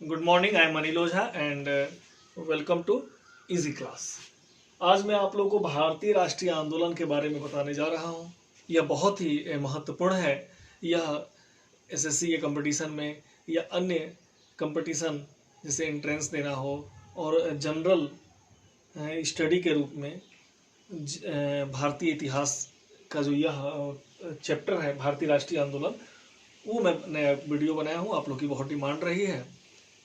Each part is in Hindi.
Good morning, I am Anil Ojha and welcome to easy class. आज मैं आप लोगों को भारतीय राष्ट्रीय आंदोलन के बारे में बताने जा रहा हूँ। यह बहुत ही महत्वपूर्ण है। यह एसएससी के कंपटीशन में या अन्य कंपटीशन जैसे एंट्रेंस देना हो और जनरल स्टडी के रूप में भारतीय इतिहास का जो यह चैप्टर है भारतीय राष्ट्रीय आंदोलन, वो मैं नया वीडियो बनाया हूँ। आप लोग की बहुत डिमांड रही है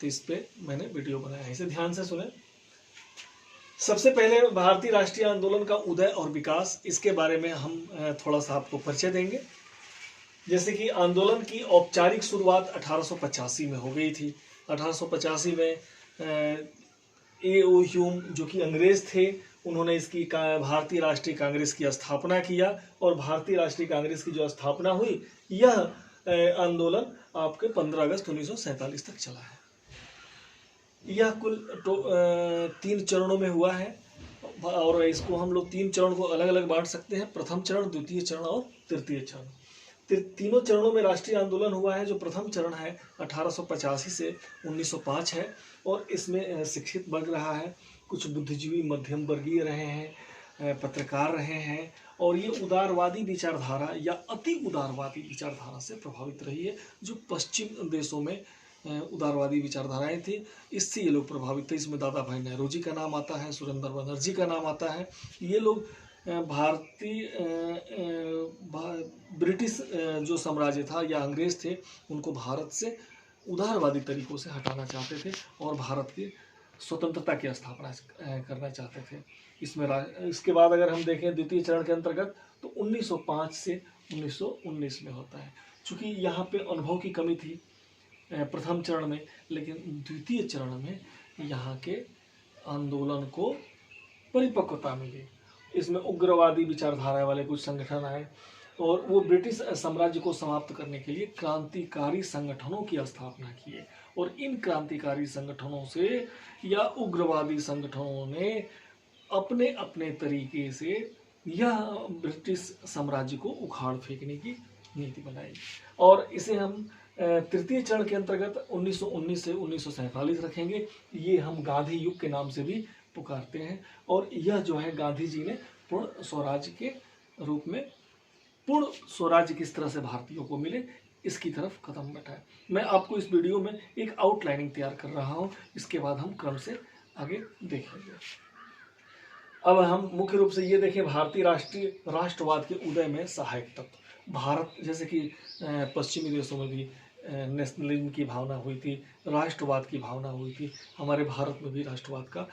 तो इस पे मैंने वीडियो बनाया है, इसे ध्यान से सुने। सबसे पहले भारतीय राष्ट्रीय आंदोलन का उदय और विकास, इसके बारे में हम थोड़ा सा आपको परिचय देंगे। जैसे कि आंदोलन की औपचारिक शुरुआत 1885 में हो गई थी। 1885 में A.O. ह्यूम जो कि अंग्रेज थे, उन्होंने इसकी भारतीय राष्ट्रीय कांग्रेस की स्थापना किया और भारतीय राष्ट्रीय कांग्रेस की जो स्थापना हुई, यह आंदोलन आपके 15 अगस्त 1947 तक चला है। यह कुल 3 चरणों में हुआ है और इसको हम लोग 3 चरण को अलग अलग बांट सकते हैं: प्रथम चरण, द्वितीय चरण और तृतीय चरण। तीनों चरणों में राष्ट्रीय आंदोलन हुआ है। जो प्रथम चरण है 1885 से 1905 है और इसमें शिक्षित वर्ग रहा है, कुछ बुद्धिजीवी मध्यम वर्गीय रहे हैं, पत्रकार रहे हैं और ये उदारवादी विचारधारा या अति उदारवादी विचारधारा से प्रभावित रही है। जो पश्चिम देशों में उदारवादी विचारधाराएं थी, इससे ये लोग प्रभावित थे। इसमें दादा भाई नेहरू जी का नाम आता है, सुरेंद्र बनर्जी का नाम आता है। ये लोग भारतीय ब्रिटिश जो साम्राज्य था या अंग्रेज थे, उनको भारत से उदारवादी तरीकों से हटाना चाहते थे और भारत की स्वतंत्रता की स्थापना करना चाहते थे। इसके बाद अगर हम देखें द्वितीय चरण के अंतर्गत, तो 1905 से 1919 में होता है। चूँकि यहाँ पे अनुभव की कमी थी प्रथम चरण में, लेकिन द्वितीय चरण में यहाँ के आंदोलन को परिपक्वता मिली। इसमें उग्रवादी विचारधारा वाले कुछ संगठन आए और वो ब्रिटिश साम्राज्य को समाप्त करने के लिए क्रांतिकारी संगठनों की स्थापना किए और इन क्रांतिकारी संगठनों से या उग्रवादी संगठनों ने अपने अपने तरीके से यह ब्रिटिश साम्राज्य को उखाड़ फेंकने की नीति बनाई और इसे हम तृतीय चरण के अंतर्गत 1919 से 1947 रखेंगे। ये हम गांधी युग के नाम से भी पुकारते हैं और यह जो है गांधी जी ने पूर्ण स्वराज्य के रूप में, पूर्ण स्वराज्य किस तरह से भारतीयों को मिले, इसकी तरफ कदम बढ़ाए। मैं आपको इस वीडियो में एक आउटलाइनिंग तैयार कर रहा हूं, इसके बाद हम क्रम से आगे देखेंगे। अब हम मुख्य रूप से ये देखें भारतीय राष्ट्रवाद के उदय में सहायक तत्व। भारत जैसे कि पश्चिमी देशों में भी नेशनलिज्म की भावना हुई थी, राष्ट्रवाद की भावना हुई थी, हमारे भारत में भी राष्ट्रवाद का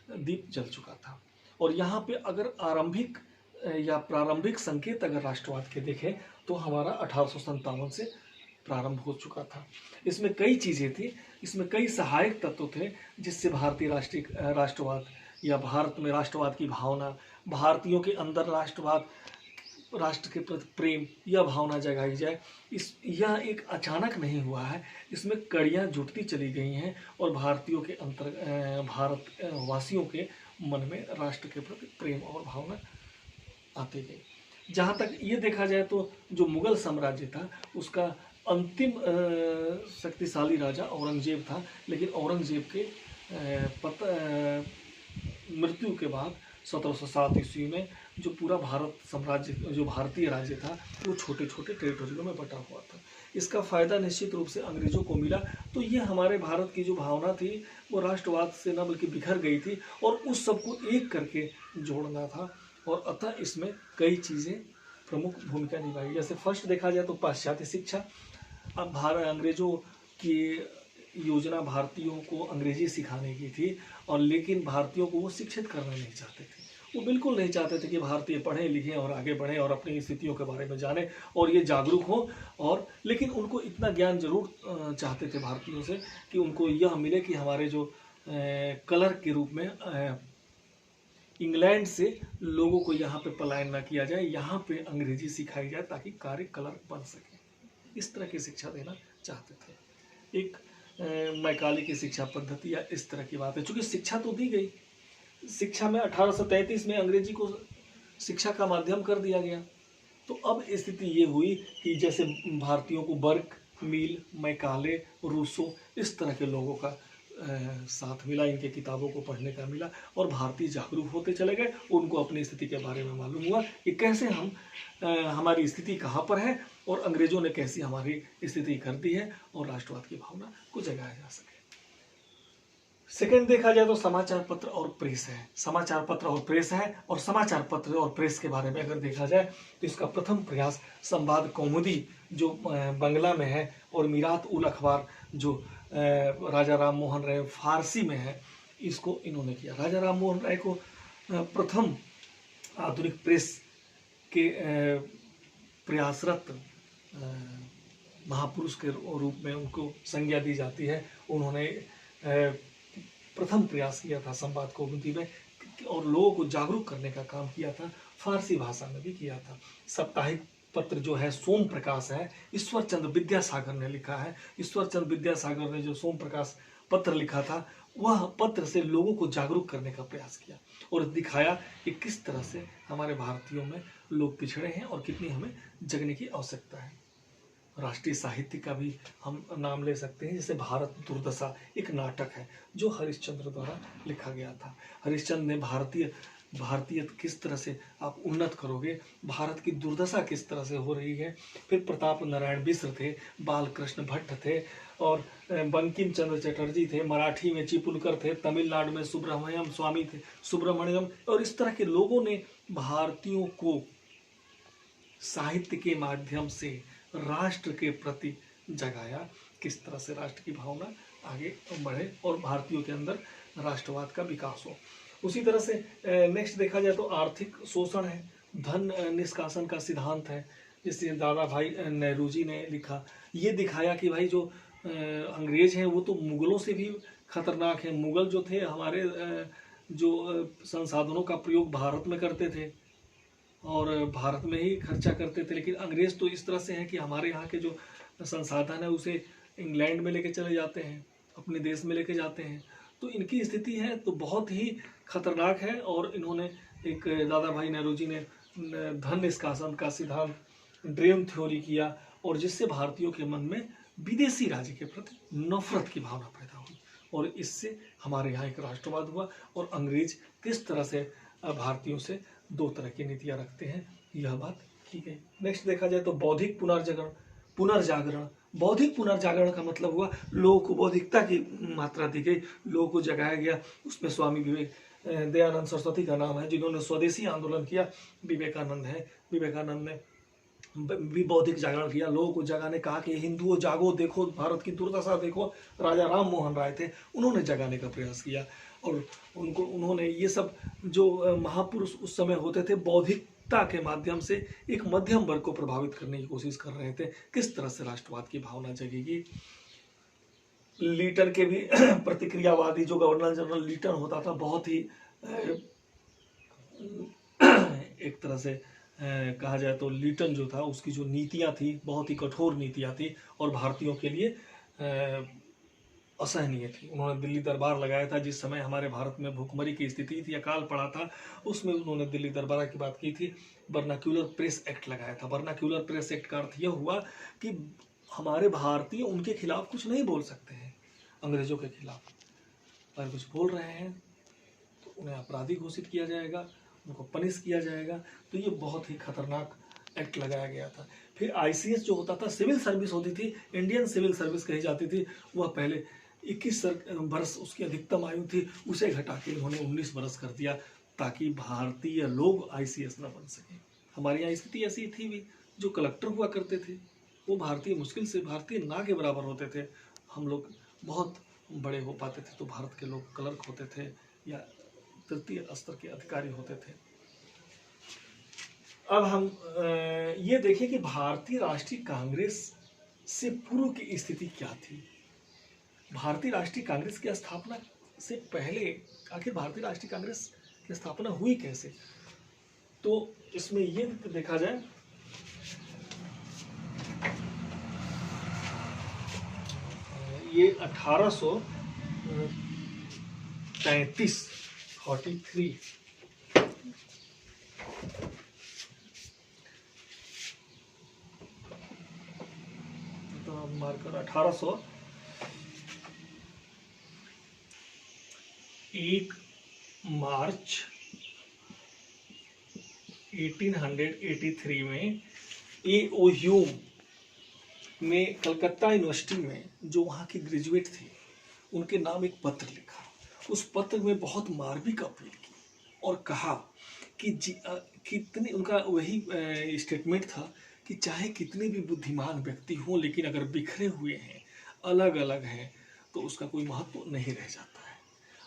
दीप जल चुका था। और यहाँ पे अगर आरंभिक या प्रारंभिक संकेत अगर राष्ट्रवाद के देखें तो हमारा 1857 से प्रारंभ हो चुका था। इसमें कई चीज़ें थी, इसमें कई सहायक तत्व थे जिससे भारतीय राष्ट्रवाद या भारत में राष्ट्रवाद की भावना, भारतीयों के अंदर राष्ट्रवाद, राष्ट्र के प्रति प्रेम, यह भावना जगाई जाए। यह एक अचानक नहीं हुआ है, इसमें कड़ियाँ जुटती चली गई हैं और भारतीयों के भारत वासियों के मन में राष्ट्र के प्रति प्रेम और भावना आती गई। जहाँ तक ये देखा जाए तो जो मुगल साम्राज्य था उसका अंतिम शक्तिशाली राजा औरंगजेब था, लेकिन औरंगजेब के मृत्यु के बाद 1707 ईस्वी में जो पूरा भारत साम्राज्य, जो भारतीय राज्य था, वो छोटे छोटे टेरिटोरियों में बटा हुआ था। इसका फ़ायदा निश्चित रूप से अंग्रेज़ों को मिला। तो ये हमारे भारत की जो भावना थी वो राष्ट्रवाद से न बल्कि बिखर गई थी और उस सबको एक करके जोड़ना था और अतः इसमें कई चीज़ें प्रमुख भूमिका निभाई। जैसे फर्स्ट देखा जाए तो पाश्चात्य शिक्षा। अब अंग्रेज़ों की योजना भारतीयों को अंग्रेजी सिखाने की थी और लेकिन भारतीयों को वो शिक्षित करना नहीं चाहते थे। वो बिल्कुल नहीं चाहते थे कि भारतीय पढ़ें लिखें और आगे बढ़ें और अपनी स्थितियों के बारे में जानें और ये जागरूक हों। और लेकिन उनको इतना ज्ञान जरूर चाहते थे भारतीयों से कि उनको यह मिले कि हमारे जो कलर के रूप में इंग्लैंड से लोगों को यहाँ पे पलायन न किया जाए, यहाँ पे अंग्रेजी सिखाई जाए ताकि कार्य कलर बन सके। इस तरह की शिक्षा देना चाहते थे। एक मैकाले की शिक्षा पद्धति या इस तरह की बात है। चूँकि शिक्षा तो दी गई, शिक्षा में 1833 में अंग्रेजी को शिक्षा का माध्यम कर दिया गया। तो अब स्थिति ये हुई कि जैसे भारतीयों को वर्ग मील, मैकाले, रूसो, इस तरह के लोगों का साथ मिला, इनके किताबों को पढ़ने का मिला, और भारतीय जागरूक होते चले गए। उनको अपनी स्थिति के बारे में मालूम हुआ कि कैसे हम हमारी स्थिति कहाँ पर है और अंग्रेजों ने कैसी हमारी स्थिति कर दी है, और राष्ट्रवाद की भावना को जगाया जा सके। सेकंड देखा जाए तो समाचार पत्र और प्रेस है। समाचार पत्र और प्रेस है, और समाचार पत्र और प्रेस के बारे में अगर देखा जाए तो इसका प्रथम प्रयास संवाद कौमुदी जो बंगला में है, और मीरात उल अखबार जो राजा राम मोहन राय फारसी में है, इसको इन्होंने किया। राजा राम मोहन राय को प्रथम आधुनिक प्रेस के प्रयासरत महापुरुष के रूप में उनको संज्ञा दी जाती है। उन्होंने प्रथम प्रयास किया था संवाद कौमुदी में, और लोगों को जागरूक करने का काम किया था। फारसी भाषा में भी किया था। साप्ताहिक पत्र जो है सोम प्रकाश है, ईश्वर चंद्र विद्यासागर ने लिखा है। ईश्वर चंद्र विद्यासागर ने जो सोम प्रकाश पत्र लिखा था, वह पत्र से लोगों को जागरूक करने का प्रयास किया और दिखाया कि किस तरह से हमारे भारतीयों में लोग पिछड़े हैं और कितनी हमें जगने की आवश्यकता है। राष्ट्रीय साहित्य का भी हम नाम ले सकते हैं, जैसे भारत दुर्दशा एक नाटक है जो हरिश्चंद्र द्वारा लिखा गया था। हरिश्चंद्र ने भारतीय किस तरह से आप उन्नत करोगे, भारत की दुर्दशा किस तरह से हो रही है। फिर प्रताप नारायण मिश्र थे, बालकृष्ण भट्ट थे, और बंकिम चंद्र चटर्जी थे, मराठी में चिपुलकर थे, तमिलनाडु में सुब्रमण्यम स्वामी थे, और इस तरह के लोगों ने भारतीयों को साहित्य के माध्यम से राष्ट्र के प्रति जगाया, किस तरह से राष्ट्र की भावना आगे बढ़े और भारतीयों के अंदर राष्ट्रवाद का विकास हो। उसी तरह से नेक्स्ट देखा जाए तो आर्थिक शोषण है, धन निष्कासन का सिद्धांत है, जिसे दादा भाई नेहरू ने लिखा। ये दिखाया कि भाई जो अंग्रेज हैं वो तो मुगलों से भी खतरनाक है। मुगल जो थे हमारे जो संसाधनों का प्रयोग भारत में करते थे और भारत में ही खर्चा करते थे, लेकिन अंग्रेज तो इस तरह से हैं कि हमारे यहाँ के जो संसाधन है उसे इंग्लैंड में लेके चले जाते हैं, अपने देश में लेके जाते हैं। तो इनकी स्थिति है तो बहुत ही खतरनाक है, और इन्होंने एक दादा भाई नेहरू जी ने धन निष्कासन का सिद्धांत, ड्रेन थ्योरी किया, और जिससे भारतीयों के मन में विदेशी राज्य के प्रति नफरत की भावना पैदा हुई, और इससे हमारे यहाँ एक राष्ट्रवाद हुआ। और अंग्रेज किस तरह से भारतीयों से दो तरह की नीतियाँ रखते हैं, यह बात की गई। नेक्स्ट देखा जाए तो बौद्धिक पुनर्जागरण। बौद्धिक पुनर्जागरण का मतलब हुआ लोगों को बौद्धिकता की मात्रा दी गई, लोगों को जगाया गया। उसमें स्वामी दयानंद सरस्वती का नाम है, जिन्होंने स्वदेशी आंदोलन किया। विवेकानंद है, विवेकानंद ने भी बौद्धिक जागरण किया, लोगों को जगाने, कहा कि हिंदुओं जागो, देखो भारत की दुर्दशा देखो। राजा राम मोहन राय थे, उन्होंने जगाने का प्रयास किया, और उन्होंने ये सब जो महापुरुष उस समय होते थे, बौद्धिकता के माध्यम से एक मध्यम वर्ग को प्रभावित करने की कोशिश कर रहे थे, किस तरह से राष्ट्रवाद की भावना जगेगी। लीटन के भी प्रतिक्रियावादी जो गवर्नर जनरल लीटन होता था, बहुत ही एक तरह से कहा जाए तो लीटन जो था उसकी जो नीतियां थी बहुत ही कठोर नीतियां थी और भारतीयों के लिए असहनीय थी। उन्होंने दिल्ली दरबार लगाया था, जिस समय हमारे भारत में भूखमरी की स्थिति थी, अकाल पड़ा था, उसमें उन्होंने दिल्ली दरबार की बात की थी। वर्नाक्यूलर प्रेस एक्ट लगाया था। वर्नाक्यूलर प्रेस एक्ट का अर्थ यह हुआ कि हमारे भारतीय उनके खिलाफ कुछ नहीं बोल सकते हैं, अंग्रेजों के खिलाफ। अगर कुछ बोल रहे हैं तो उन्हें अपराधी घोषित किया जाएगा, उनको पनिश किया जाएगा। तो ये बहुत ही खतरनाक एक्ट लगाया गया था। फिर आईसीएस जो होता था, सिविल सर्विस होती थी, इंडियन सिविल सर्विस कही जाती थी, वह पहले 21 वर्ष उसकी अधिकतम आयु थी, उसे घटा के उन्होंने 19 वर्ष कर दिया, ताकि भारतीय लोग आईसीएस न बन सके। हमारे यहाँ स्थिति ऐसी थी भी, जो कलेक्टर हुआ करते थे वो भारतीय मुश्किल से भारतीय ना के बराबर होते थे। हम लोग बहुत बड़े हो पाते थे तो भारत के लोग क्लर्क होते थे या तृतीय स्तर के अधिकारी होते थे। अब हम ये देखें कि भारतीय राष्ट्रीय कांग्रेस से पूर्व की स्थिति क्या थी। भारतीय राष्ट्रीय कांग्रेस की स्थापना से पहले आखिर भारतीय राष्ट्रीय कांग्रेस की स्थापना हुई कैसे, तो इसमें ये देखा जाए ये 1833 तो मार्कर 1 मार्च 1883 में A.O. ह्यूम में कलकत्ता यूनिवर्सिटी में जो वहाँ के ग्रेजुएट थे उनके नाम एक पत्र लिखा। उस पत्र में बहुत मार्मिक अपील की और कहा कि कितने, उनका वही स्टेटमेंट था कि चाहे कितने भी बुद्धिमान व्यक्ति हों, लेकिन अगर बिखरे हुए हैं, अलग अलग हैं, तो उसका कोई महत्व नहीं रह जाता है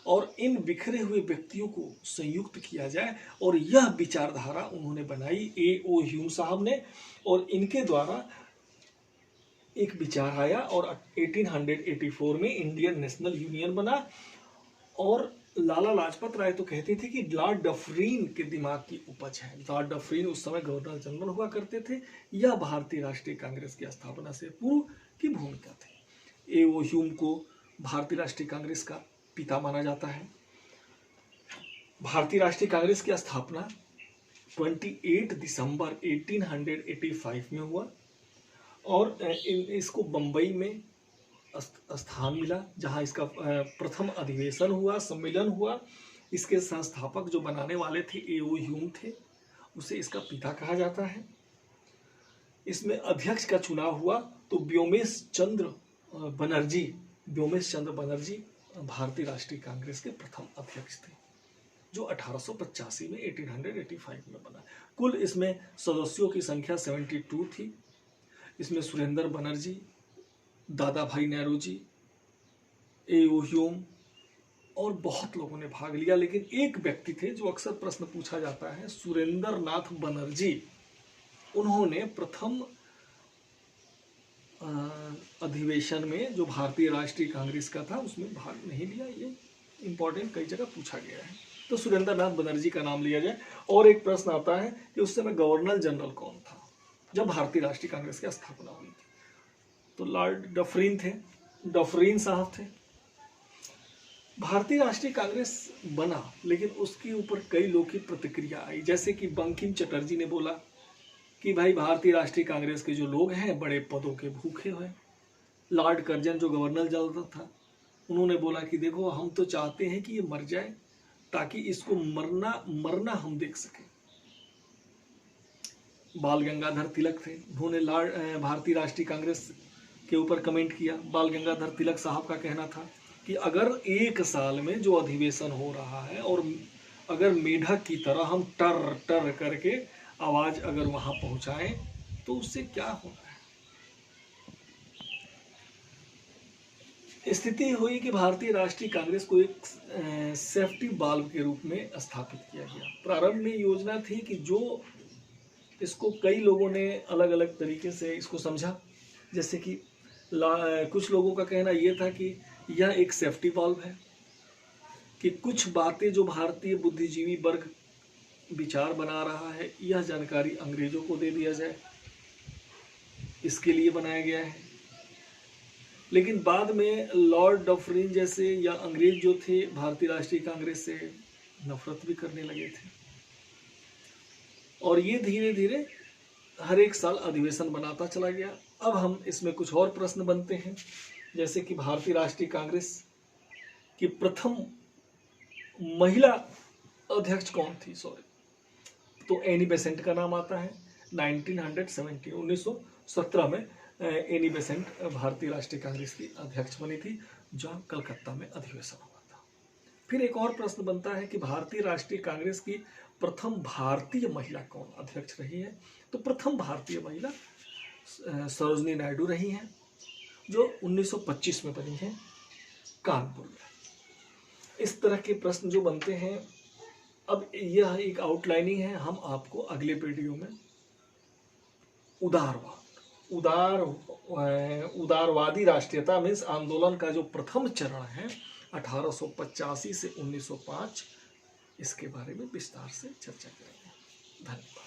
और इन बिखरे हुए व्यक्तियों को संयुक्त किया जाए। और यह विचारधारा उन्होंने बनाई A.O. ह्यूम साहब ने, और इनके द्वारा एक विचार आया और 1884 में इंडियन नेशनल यूनियन बना। और लाला लाजपत राय तो कहते थे कि लॉर्ड डफरिन के दिमाग की उपज है। लॉर्ड डफरिन उस समय गवर्नर जनरल हुआ करते थे। यह भारतीय राष्ट्रीय कांग्रेस की स्थापना से पूर्व की भूमिका थी। A.O. ह्यूम को भारतीय राष्ट्रीय कांग्रेस का पिता माना जाता है। भारतीय राष्ट्रीय कांग्रेस की स्थापना 28 दिसंबर 1885 में हुआ और इसको बम्बई में स्थान मिला, जहां इसका प्रथम अधिवेशन हुआ, सम्मेलन हुआ। इसके संस्थापक जो बनाने वाले थे A.O. ह्यूम थे, उसे इसका पिता कहा जाता है। इसमें अध्यक्ष का चुनाव हुआ तो व्योमेश चंद्र बनर्जी भारतीय राष्ट्रीय कांग्रेस के प्रथम अध्यक्ष थे, जो 1885 में 1885 में बना। कुल इसमें सदस्यों की संख्या 72 थी। इसमें सुरेंद्र बनर्जी, दादा भाई नेहरूजी, A.O. ह्यूम और बहुत लोगों ने भाग लिया, लेकिन एक व्यक्ति थे जो अक्सर प्रश्न पूछा जाता है, सुरेंद्र नाथ बनर्जी। उन्होंने प्रथम अधिवेशन में जो भारतीय राष्ट्रीय कांग्रेस का था उसमें भाग नहीं लिया। ये इंपॉर्टेंट कई जगह पूछा गया है, तो सुरेंद्र नाथ बनर्जी का नाम लिया जाए। और एक प्रश्न आता है कि उस समय गवर्नर जनरल कौन था जब भारतीय राष्ट्रीय कांग्रेस की स्थापना हुई थी? तो लॉर्ड डफरिन थे, डफरिन साहब थे। भारतीय राष्ट्रीय कांग्रेस बना, लेकिन उसके ऊपर कई लोगों की प्रतिक्रिया आई, जैसे कि बंकिम चटर्जी ने बोला कि भाई भारतीय राष्ट्रीय कांग्रेस के जो लोग हैं बड़े पदों के भूखे हैं। लॉर्ड कर्जन जो गवर्नर जनरल था, उन्होंने बोला कि देखो हम तो चाहते हैं कि ये मर जाए ताकि इसको मरना हम देख सकें। बाल गंगाधर तिलक थे, उन्होंने भारतीय राष्ट्रीय कांग्रेस के ऊपर कमेंट किया। बाल गंगाधर तिलक साहब का कहना था कि अगर एक साल में जो अधिवेशन हो रहा है और अगर मेढक की तरह हम टर टर करके आवाज अगर वहां पहुंचाएं तो उससे क्या होना है। स्थिति हुई कि भारतीय राष्ट्रीय कांग्रेस को एक सेफ्टी वाल्व के रूप में स्थापित किया गया। प्रारंभ में योजना थी कि जो इसको कई लोगों ने अलग अलग तरीके से इसको समझा, जैसे कि कुछ लोगों का कहना यह था कि यह एक सेफ्टी वाल्व है, कि कुछ बातें जो भारतीय बुद्धिजीवी वर्ग विचार बना रहा है यह जानकारी अंग्रेजों को दे दिया जाए, इसके लिए बनाया गया है। लेकिन बाद में लॉर्ड डफरिन जैसे या अंग्रेज जो थे भारतीय राष्ट्रीय कांग्रेस से नफरत भी करने लगे थे और ये धीरे धीरे हर एक साल अधिवेशन बनाता चला गया। अब हम इसमें कुछ और प्रश्न बनते हैं, जैसे कि भारतीय राष्ट्रीय कांग्रेस की प्रथम महिला अध्यक्ष कौन थी? तो एनी बेसेंट का नाम आता है। 1917 में एनी बेसेंट भारतीय राष्ट्रीय कांग्रेस की अध्यक्ष बनी थी, जहां कलकत्ता में अधिवेशन हुआ था। फिर एक और प्रश्न बनता है कि भारतीय राष्ट्रीय कांग्रेस की प्रथम भारतीय महिला कौन अध्यक्ष रही है? तो प्रथम भारतीय महिला सरोजनी नायडू रही हैं, जो 1925 में बनी है कानपुर में। इस तरह के प्रश्न जो बनते हैं, अब यह एक आउटलाइनिंग है। हम आपको अगले वीडियो में उदारवादी राष्ट्रीयता मीन्स आंदोलन का जो प्रथम चरण है 1885 से 1905, इसके बारे में विस्तार से चर्चा करेंगे। धन्यवाद।